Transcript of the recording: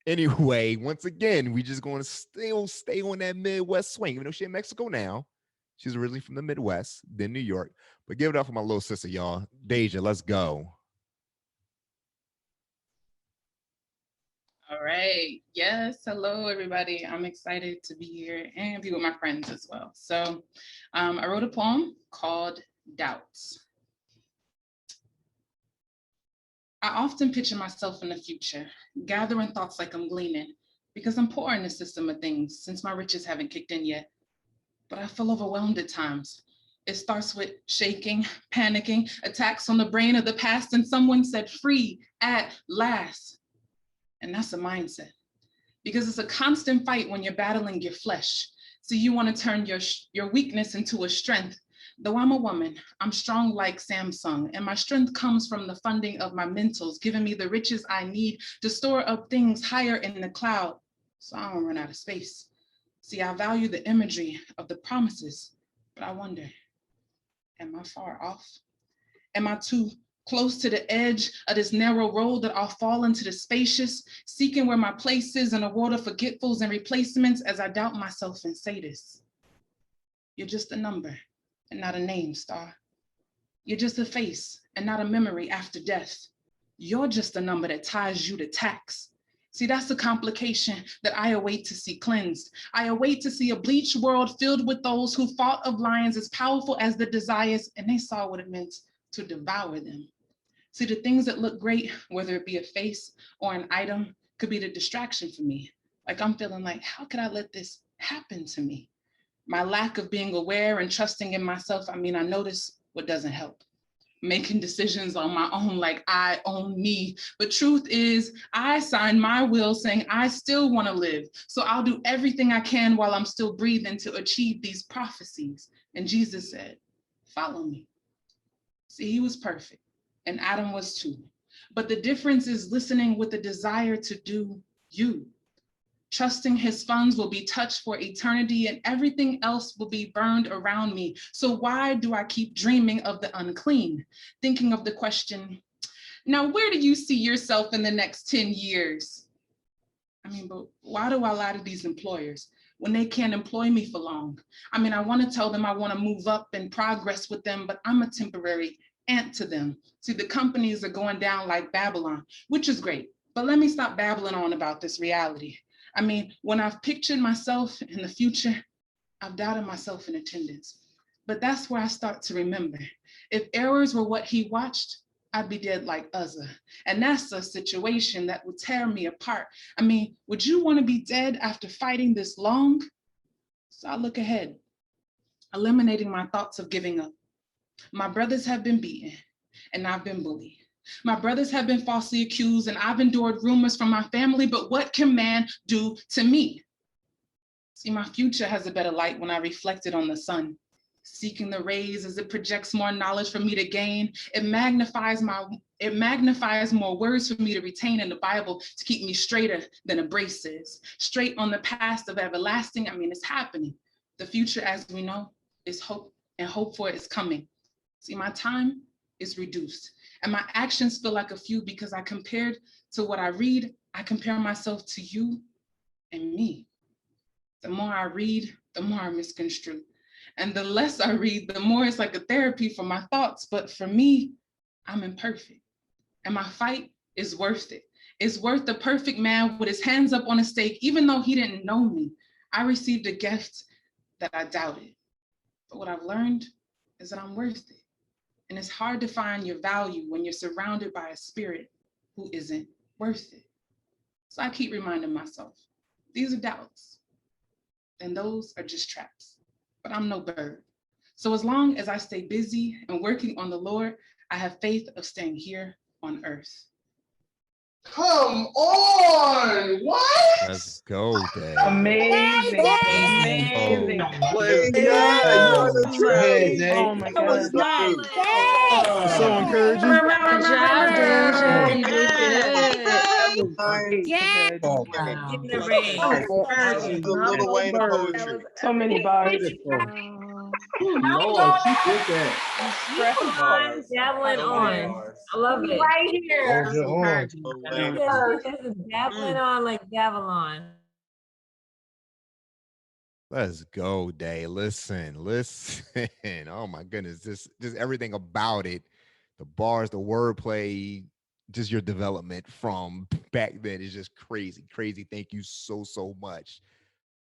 Anyway, once again, we just going to still stay on that Midwest swing. Even though she's in Mexico now, she's originally from the Midwest, then New York. But give it up for my little sister, y'all. Dejsha, let's go. All right. Yes. Hello, everybody. I'm excited to be here and be with my friends as well. So I wrote a poem called Doubts. I often picture myself in the future, gathering thoughts like I'm gleaning, because I'm poor in the system of things since my riches haven't kicked in yet. But I feel overwhelmed at times. It starts with shaking, panicking, attacks on the brain of the past, and someone said free at last. And that's a mindset, because it's a constant fight when you're battling your flesh. So you want to turn your weakness into a strength. Though I'm a woman, I'm strong like Samsung, and my strength comes from the funding of my mentals, giving me the riches I need to store up things higher in the cloud, so I don't run out of space. See, I value the imagery of the promises, but I wonder, am I far off? Am I too close to the edge of this narrow road that I'll fall into the spacious, seeking where my place is in a world of forgetfuls and replacements as I doubt myself and say this? You're just a number and not a name, star. You're just a face and not a memory after death. You're just a number that ties you to tax. See, that's the complication that I await to see cleansed. I await to see a bleached world filled with those who fought of lions as powerful as the desires, and they saw what it meant to devour them. See, the things that look great, whether it be a face or an item, could be the distraction for me. Like I'm feeling like, how could I let this happen to me? My lack of being aware and trusting in myself, I notice what doesn't help. Making decisions on my own, like I own me. But truth is, I signed my will saying I still want to live. So I'll do everything I can while I'm still breathing to achieve these prophecies. And Jesus said, follow me. See, he was perfect, and Adam was too. But the difference is listening with the desire to do you. Trusting his funds will be touched for eternity and everything else will be burned around me. So why do I keep dreaming of the unclean? Thinking of the question, now where do you see yourself in the next 10 years? But why do I lie to these employers when they can't employ me for long? I want to tell them I want to move up and progress with them, but I'm a temporary ant to them. See, the companies are going down like Babylon, which is great, but let me stop babbling on about this reality. When I've pictured myself in the future, I've doubted myself in attendance. But that's where I start to remember. If errors were what he watched, I'd be dead like Uzzah. And that's a situation that would tear me apart. Would you want to be dead after fighting this long? So I look ahead, eliminating my thoughts of giving up. My brothers have been beaten, and I've been bullied. My brothers have been falsely accused, and I've endured rumors from my family, but what can man do to me? See, my future has a better light when I reflected on the sun. Seeking the rays as it projects more knowledge for me to gain. It magnifies more words for me to retain in the Bible to keep me straighter than a brace is. Straight on the path of everlasting, it's happening. The future, as we know, is hope, and hope for it is coming. See, my time is reduced. And my actions feel like a few because I compared to what I read, I compare myself to you and me. The more I read, the more I misconstrue. And the less I read, the more it's like a therapy for my thoughts. But for me, I'm imperfect. And my fight is worth it. It's worth the perfect man with his hands up on a stake, even though he didn't know me. I received a gift that I doubted. But what I've learned is that I'm worth it. And it's hard to find your value when you're surrounded by a spirit who isn't worth it. So I keep reminding myself, these are doubts, and those are just traps. But I'm no bird. So as long as I stay busy and working on the Lord, I have faith of staying here on earth. Come on! What? Let's go, Dad. Amazing. Amazing. You're the trailhead, Dave. Oh my God. So encouraging. Good job, Dejsha. You did good. Oh, So many bars. Lord, she did that. Dabbling on. I love it. Right here. Hold your horns. Yes, dabbling on like Davalon. Let's go, Day. Listen. Oh my goodness, just everything about it, the bars, the wordplay, just your development from back then is just crazy. Thank you so much.